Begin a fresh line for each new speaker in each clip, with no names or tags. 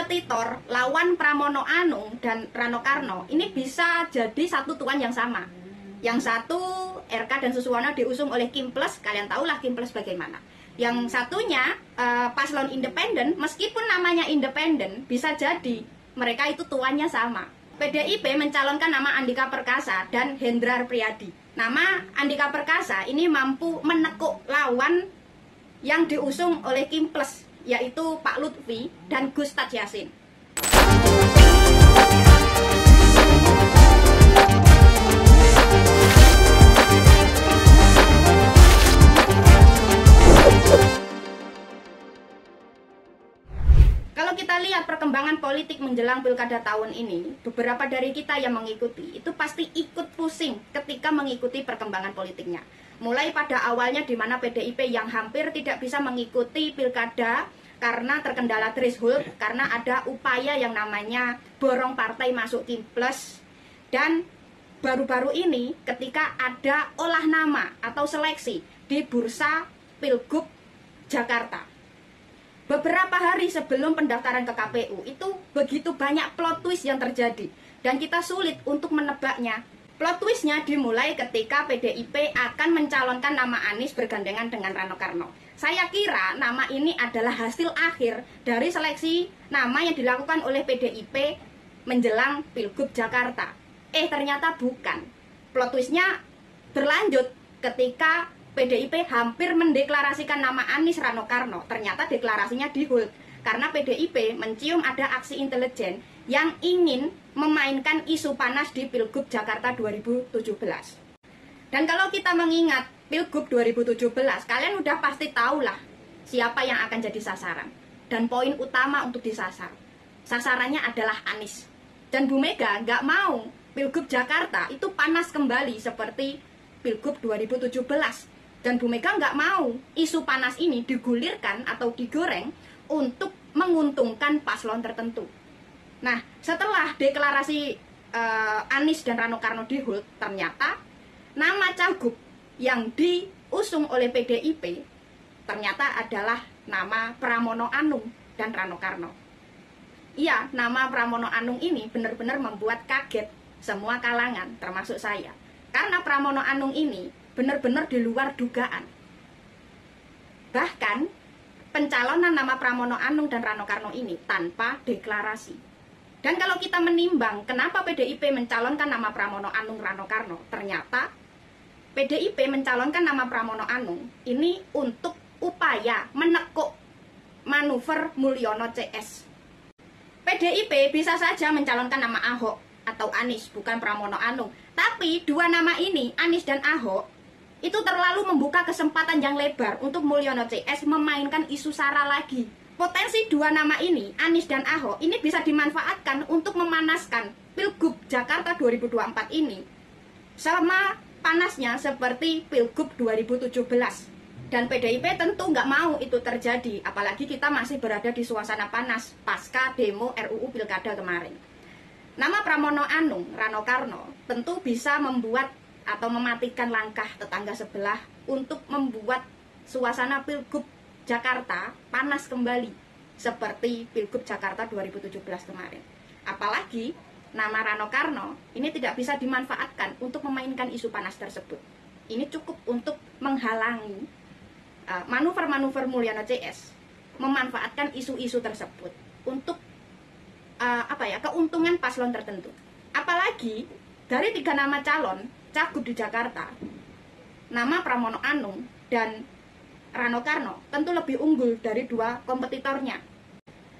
kompetitor lawan Pramono Anung dan Rano Karno ini bisa jadi satu tuan yang sama. Yang satu RK dan Suswono diusung oleh Kim Plus, kalian tahulah Kim Plus bagaimana. Yang satunya paslon independen, meskipun namanya independen, bisa jadi mereka itu tuannya sama. PDIP mencalonkan nama Andika Perkasa dan Hendrar Priyadi. Nama Andika Perkasa ini mampu menekuk lawan yang diusung oleh Kim Plus, yaitu Pak Lutfi dan Gus Tad Yassin. Kalau kita lihat perkembangan politik menjelang pilkada tahun ini, beberapa dari kita yang mengikuti itu pasti ikut pusing ketika mengikuti perkembangan politiknya. Mulai pada awalnya di mana PDIP yang hampir tidak bisa mengikuti pilkada karena terkendala threshold, karena ada upaya yang namanya borong partai masuk Kim Plus. Dan baru-baru ini ketika ada olah nama atau seleksi di bursa Pilgub Jakarta. Beberapa hari sebelum pendaftaran ke KPU itu begitu banyak plot twist yang terjadi dan kita sulit untuk menebaknya. Plot twistnya dimulai ketika PDIP akan mencalonkan nama Anies bergandengan dengan Rano Karno. Saya kira nama ini adalah hasil akhir dari seleksi nama yang dilakukan oleh PDIP menjelang Pilgub Jakarta. Ternyata bukan. Plot twistnya berlanjut ketika PDIP hampir mendeklarasikan nama Anies Rano Karno. Ternyata deklarasinya di-hold karena PDIP mencium ada aksi intelijen yang ingin memainkan isu panas di Pilgub Jakarta 2017. Dan kalau kita mengingat Pilgub 2017, kalian udah pasti tahulah siapa yang akan jadi sasaran dan poin utama untuk disasar. Sasarannya adalah Anies. Dan Bu Mega nggak mau Pilgub Jakarta itu panas kembali seperti Pilgub 2017. Dan Bu Mega nggak mau isu panas ini digulirkan atau digoreng untuk menguntungkan paslon tertentu. Nah, setelah deklarasi Anies dan Rano Karno di-hold, ternyata nama cagup yang diusung oleh PDIP ternyata adalah nama Pramono Anung dan Rano Karno. Iya, nama Pramono Anung ini benar-benar membuat kaget semua kalangan, termasuk saya. Karena Pramono Anung ini benar-benar di luar dugaan. Bahkan pencalonan nama Pramono Anung dan Rano Karno ini tanpa deklarasi. Dan kalau kita menimbang kenapa PDIP mencalonkan nama Pramono Anung Rano Karno, ternyata PDIP mencalonkan nama Pramono Anung ini untuk upaya menekuk manuver Mulyono CS. PDIP bisa saja mencalonkan nama Ahok atau Anies, bukan Pramono Anung. Tapi dua nama ini, Anies dan Ahok, itu terlalu membuka kesempatan yang lebar untuk Mulyono CS memainkan isu SARA lagi. Potensi dua nama ini, Anies dan Ahok, ini bisa dimanfaatkan untuk memanaskan Pilgub Jakarta 2024 ini sama panasnya seperti Pilgub 2017. Dan PDIP tentu nggak mau itu terjadi, apalagi kita masih berada di suasana panas pasca demo RUU Pilkada kemarin. Nama Pramono Anung, Rano Karno, tentu bisa membuat atau mematikan langkah tetangga sebelah untuk membuat suasana Pilgub Jakarta panas kembali seperti Pilgub Jakarta 2017 kemarin. Apalagi nama Rano Karno ini tidak bisa dimanfaatkan untuk memainkan isu panas tersebut. Ini cukup untuk menghalangi manuver-manuver Mulyono CS memanfaatkan isu-isu tersebut untuk keuntungan paslon tertentu. Apalagi dari 3 nama calon cagup di Jakarta, nama Pramono Anung dan Rano Karno tentu lebih unggul dari 2 kompetitornya.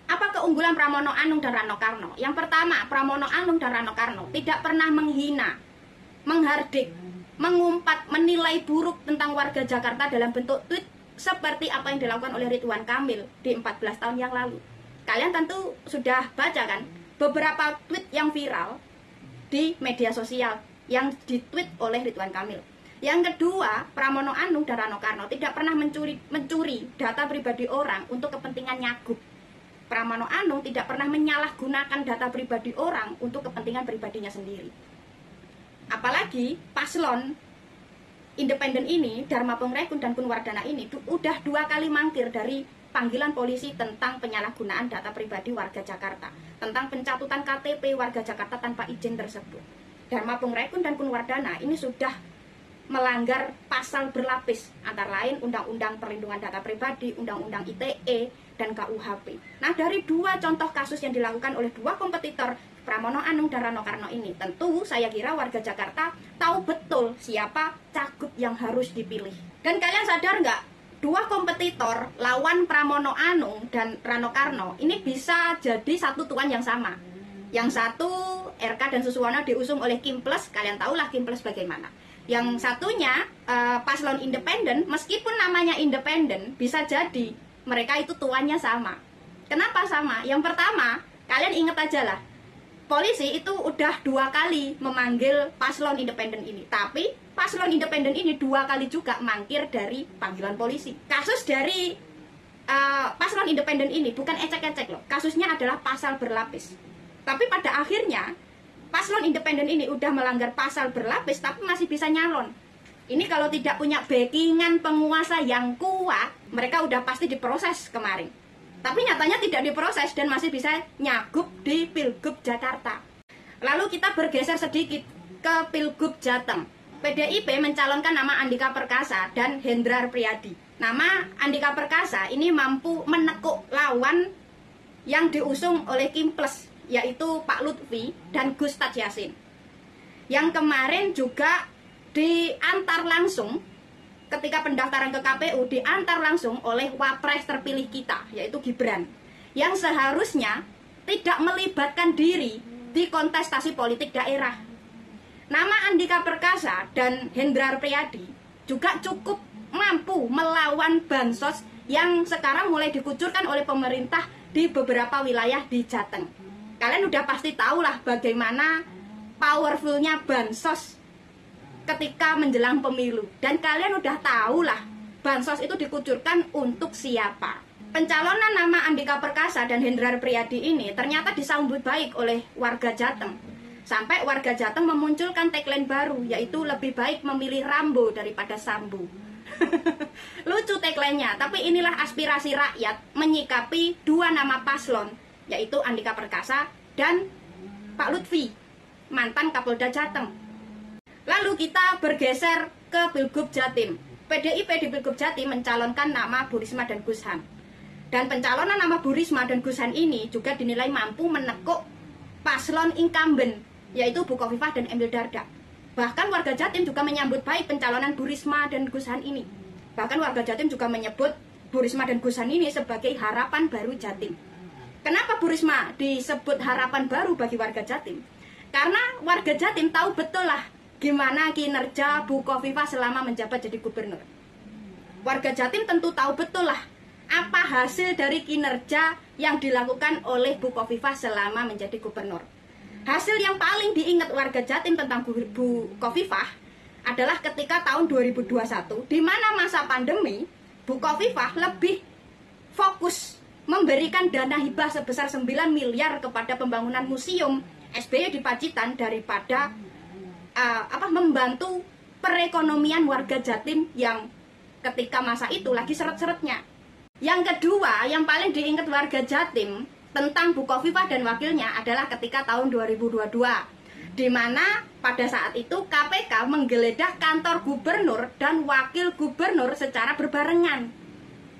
Apa keunggulan Pramono Anung dan Rano Karno? Yang pertama, Pramono Anung dan Rano Karno tidak pernah menghina, menghardik, mengumpat, menilai buruk tentang warga Jakarta dalam bentuk tweet seperti apa yang dilakukan oleh Ridwan Kamil di 14 tahun yang lalu. Kalian tentu sudah baca kan beberapa tweet yang viral di media sosial yang ditweet oleh Ridwan Kamil. Yang kedua, Pramono Anung dan Rano Karno tidak pernah mencuri data pribadi orang untuk kepentingan nyagup. Pramono Anung tidak pernah menyalahgunakan data pribadi orang untuk kepentingan pribadinya sendiri. Apalagi paslon independen ini, Dharma Pengrekun dan Kunwardana ini udah 2 kali mangkir dari panggilan polisi tentang penyalahgunaan data pribadi warga Jakarta, tentang pencatutan KTP warga Jakarta tanpa izin tersebut. Dharma Pungrekun dan Kunwardana ini sudah melanggar pasal berlapis, antara lain Undang-Undang Perlindungan Data Pribadi, Undang-Undang ITE, dan KUHP. Nah, dari dua contoh kasus yang dilakukan oleh dua kompetitor Pramono Anung dan Rano Karno ini, tentu saya kira warga Jakarta tahu betul siapa cagup yang harus dipilih. Dan kalian sadar nggak, dua kompetitor lawan Pramono Anung dan Rano Karno ini bisa jadi satu tuan yang sama. Yang satu RK dan Suswono diusung oleh Kim Plus, kalian tahulah Kim Plus bagaimana. Yang satunya paslon independen, meskipun namanya independen, bisa jadi mereka itu tuannya sama. Kenapa sama? Yang pertama, kalian ingat aja lah, polisi itu udah 2 kali memanggil paslon independen ini. Tapi paslon independen ini 2 kali juga mangkir dari panggilan polisi. Kasus dari paslon independen ini bukan ecek-ecek loh. Kasusnya adalah pasal berlapis. Tapi pada akhirnya paslon independen ini udah melanggar pasal berlapis tapi masih bisa nyalon. Ini kalau tidak punya backingan penguasa yang kuat, mereka udah pasti diproses kemarin. Tapi nyatanya tidak diproses dan masih bisa nyagup di Pilgub Jakarta. Lalu kita bergeser sedikit ke Pilgub Jateng. PDIP mencalonkan nama Andika Perkasa dan Hendrar Priyadi. Nama Andika Perkasa ini mampu menekuk lawan yang diusung oleh Kim Plus, yaitu Pak Lutfi dan Gus Tad Yassin, yang kemarin juga diantar langsung ketika pendaftaran ke KPU, diantar langsung oleh wapres terpilih kita, yaitu Gibran, yang seharusnya tidak melibatkan diri di kontestasi politik daerah. Nama Andika Perkasa dan Hendrar Priyadi juga cukup mampu melawan bansos yang sekarang mulai dikucurkan oleh pemerintah di beberapa wilayah di Jateng. Kalian udah pasti tahu lah bagaimana powerfulnya bansos ketika menjelang pemilu. Dan kalian udah tahu lah bansos itu dikucurkan untuk siapa. Pencalonan nama Andika Perkasa dan Hendrar Priyadi ini ternyata disambut baik oleh warga Jateng. Sampai warga Jateng memunculkan tagline baru, yaitu lebih baik memilih Rambo daripada Sambo. Lucu tagline-nya, tapi inilah aspirasi rakyat menyikapi 2 nama paslon, yaitu Andika Perkasa dan Pak Lutfi, mantan Kapolda Jateng. Lalu kita bergeser ke Pilgub Jatim. PDIP di Pilgub Jatim mencalonkan nama Bu Risma dan Gus Han. Dan pencalonan nama Bu Risma dan Gus Han ini juga dinilai mampu menekuk paslon incumbent, yaitu Bu Khofifah dan Emil Dardak. Bahkan warga Jatim juga menyambut baik pencalonan Bu Risma dan Gus Han ini. Bahkan warga Jatim juga menyebut Bu Risma dan Gus Han ini sebagai harapan baru Jatim. Kenapa Bu Risma disebut harapan baru bagi warga Jatim? Karena warga Jatim tahu betul lah gimana kinerja Bu Khofifah selama menjabat jadi gubernur. Warga Jatim tentu tahu betul lah apa hasil dari kinerja yang dilakukan oleh Bu Khofifah selama menjadi gubernur. Hasil yang paling diingat warga Jatim tentang Bu Khofifah adalah ketika tahun 2021, di mana masa pandemi, Bu Khofifah lebih fokus memberikan dana hibah sebesar 9 miliar kepada pembangunan museum SBY di Pacitan daripada membantu perekonomian warga Jatim yang ketika masa itu lagi seret-seretnya. Yang kedua, yang paling diingat warga Jatim tentang Bu Khofifah dan wakilnya adalah ketika tahun 2022, di mana pada saat itu KPK menggeledah kantor gubernur dan wakil gubernur secara berbarengan.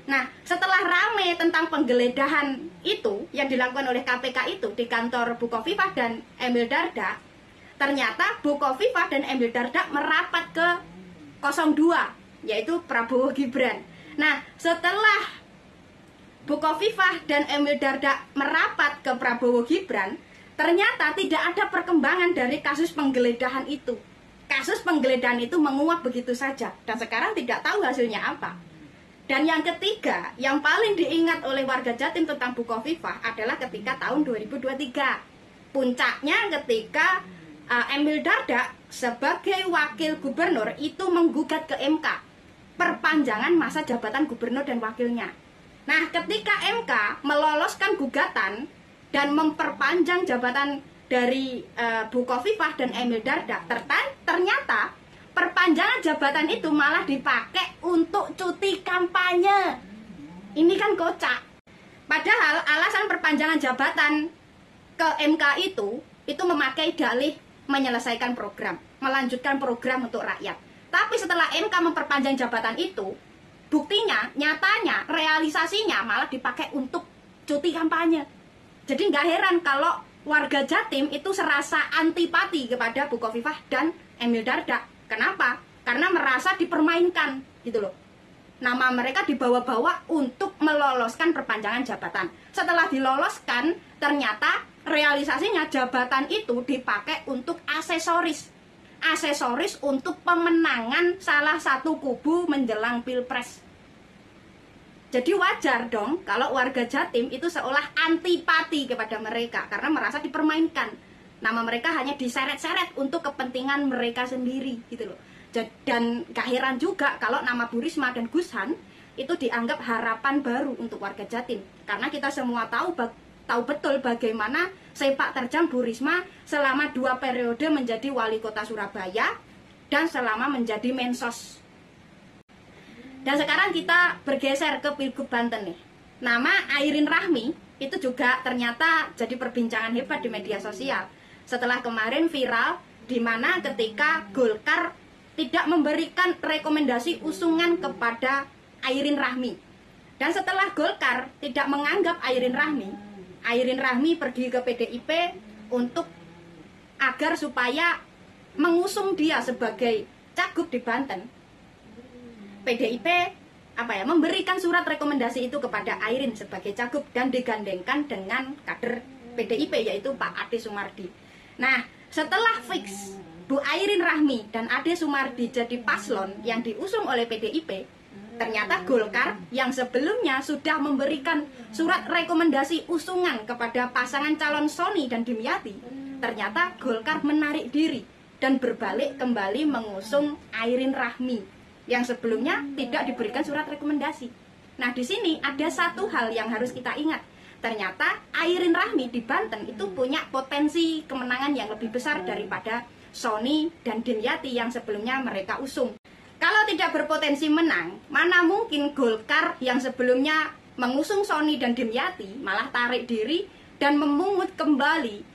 Nah, setelah rame tentang penggeledahan itu yang dilakukan oleh KPK itu di kantor Bu Khofifah dan Emil Dardak, ternyata Bu Khofifah dan Emil Dardak merapat ke 02, yaitu Prabowo Gibran. Nah, setelah Bu Khofifah dan Emil Dardak merapat ke Prabowo Gibran, ternyata tidak ada perkembangan dari kasus penggeledahan itu. Kasus penggeledahan itu menguap begitu saja, dan sekarang tidak tahu hasilnya apa. Dan yang ketiga, yang paling diingat oleh warga Jatim tentang Bu Khofifah adalah ketika tahun 2023. Puncaknya ketika Emil Dardak sebagai wakil gubernur itu menggugat ke MK perpanjangan masa jabatan gubernur dan wakilnya. Nah, ketika MK meloloskan gugatan dan memperpanjang jabatan dari Bu Khofifah dan Emil Dardak, ternyata perpanjangan jabatan itu malah dipakai untuk cuti kampanye. Ini kan kocak. Padahal alasan perpanjangan jabatan ke MK itu memakai dalih menyelesaikan program, melanjutkan program untuk rakyat. Tapi setelah MK memperpanjang jabatan itu, buktinya, nyatanya, realisasinya malah dipakai untuk cuti kampanye. Jadi nggak heran kalau warga Jatim itu serasa antipati kepada Bukoviva dan Emil Dardak. Kenapa? Karena merasa dipermainkan gitu loh. Nama mereka dibawa-bawa untuk meloloskan perpanjangan jabatan. Setelah diloloskan, ternyata realisasinya jabatan itu dipakai untuk aksesoris. Aksesoris untuk pemenangan salah satu kubu menjelang Pilpres. Jadi wajar dong kalau warga Jatim itu seolah antipati kepada mereka karena merasa dipermainkan. Nama mereka hanya diseret-seret untuk kepentingan mereka sendiri gitu loh. Dan gak heran juga kalau nama Bu Risma dan Gus Han itu dianggap harapan baru untuk warga Jatim. Karena kita semua tahu betul bagaimana sepak terjang Bu Risma selama 2 periode menjadi wali kota Surabaya dan selama menjadi Mensos. Dan sekarang kita bergeser ke Pilgub Banten nih. Nama Airin Rahmi itu juga ternyata jadi perbincangan hebat di media sosial. Setelah kemarin viral di mana ketika Golkar tidak memberikan rekomendasi usungan kepada Airin Rahmi. Dan setelah Golkar tidak menganggap Airin Rahmi pergi ke PDIP untuk agar supaya mengusung dia sebagai cagup di Banten. PDIP memberikan surat rekomendasi itu kepada Airin sebagai cagup dan digandengkan dengan kader PDIP yaitu Pak Ade Sumardi. Nah, setelah fix Bu Airin Rahmi dan Ade Sumardi jadi paslon yang diusung oleh PDIP, ternyata Golkar yang sebelumnya sudah memberikan surat rekomendasi usungan kepada pasangan calon Sony dan Dimyati, ternyata Golkar menarik diri dan berbalik kembali mengusung Airin Rahmi yang sebelumnya tidak diberikan surat rekomendasi. Nah, di sini ada satu hal yang harus kita ingat. Ternyata Airin Rahmi di Banten itu punya potensi kemenangan yang lebih besar daripada Sony dan Dimyati yang sebelumnya mereka usung. Kalau tidak berpotensi menang, mana mungkin Golkar yang sebelumnya mengusung Sony dan Dimyati malah tarik diri dan memungut kembali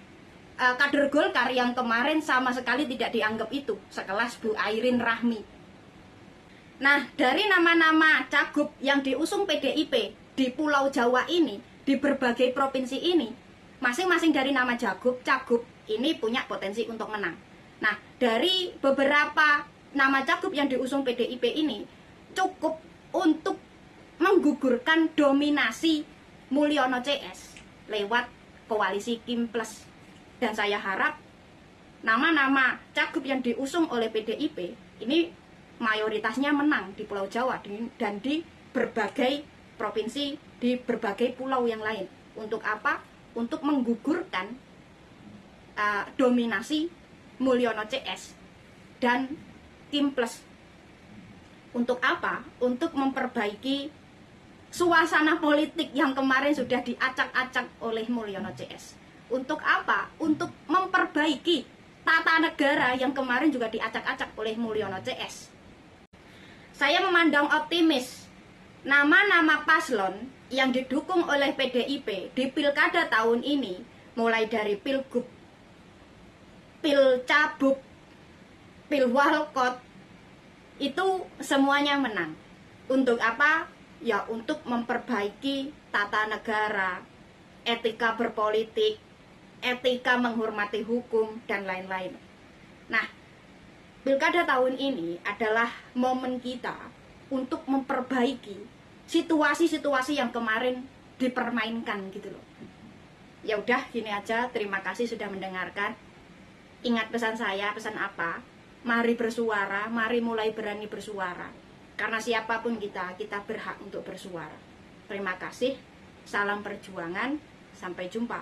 kader Golkar yang kemarin sama sekali tidak dianggap itu, sekelas Bu Airin Rahmi. Nah, dari nama-nama cagup yang diusung PDIP di Pulau Jawa ini, di berbagai provinsi ini, masing-masing dari nama cagup ini punya potensi untuk menang. Nah, dari beberapa nama cagup yang diusung PDIP ini cukup untuk menggugurkan dominasi Mulyono CS lewat koalisi Kim Plus. Dan saya harap nama-nama cagup yang diusung oleh PDIP ini mayoritasnya menang di Pulau Jawa dan di berbagai provinsi, di berbagai pulau yang lain. Untuk apa? Untuk menggugurkan dominasi Mulyono CS dan Kim Plus. Untuk apa? Untuk memperbaiki suasana politik yang kemarin sudah diacak-acak oleh Mulyono CS. Untuk apa? Untuk memperbaiki tata negara yang kemarin juga diacak-acak oleh Mulyono CS. Saya memandang optimis nama-nama paslon yang didukung oleh PDIP di pilkada tahun ini, mulai dari Pilgub, Pilcabup, Pilwalkot, itu semuanya menang. Untuk apa? Ya untuk memperbaiki tata negara, etika berpolitik, etika menghormati hukum, dan lain-lain. Nah, pilkada tahun ini adalah momen kita untuk memperbaiki situasi-situasi yang kemarin dipermainkan gitu loh. Ya udah, gini aja. Terima kasih sudah mendengarkan. Ingat pesan saya, pesan apa? Mari bersuara, mari mulai berani bersuara. Karena siapapun kita berhak untuk bersuara. Terima kasih. Salam perjuangan. Sampai jumpa.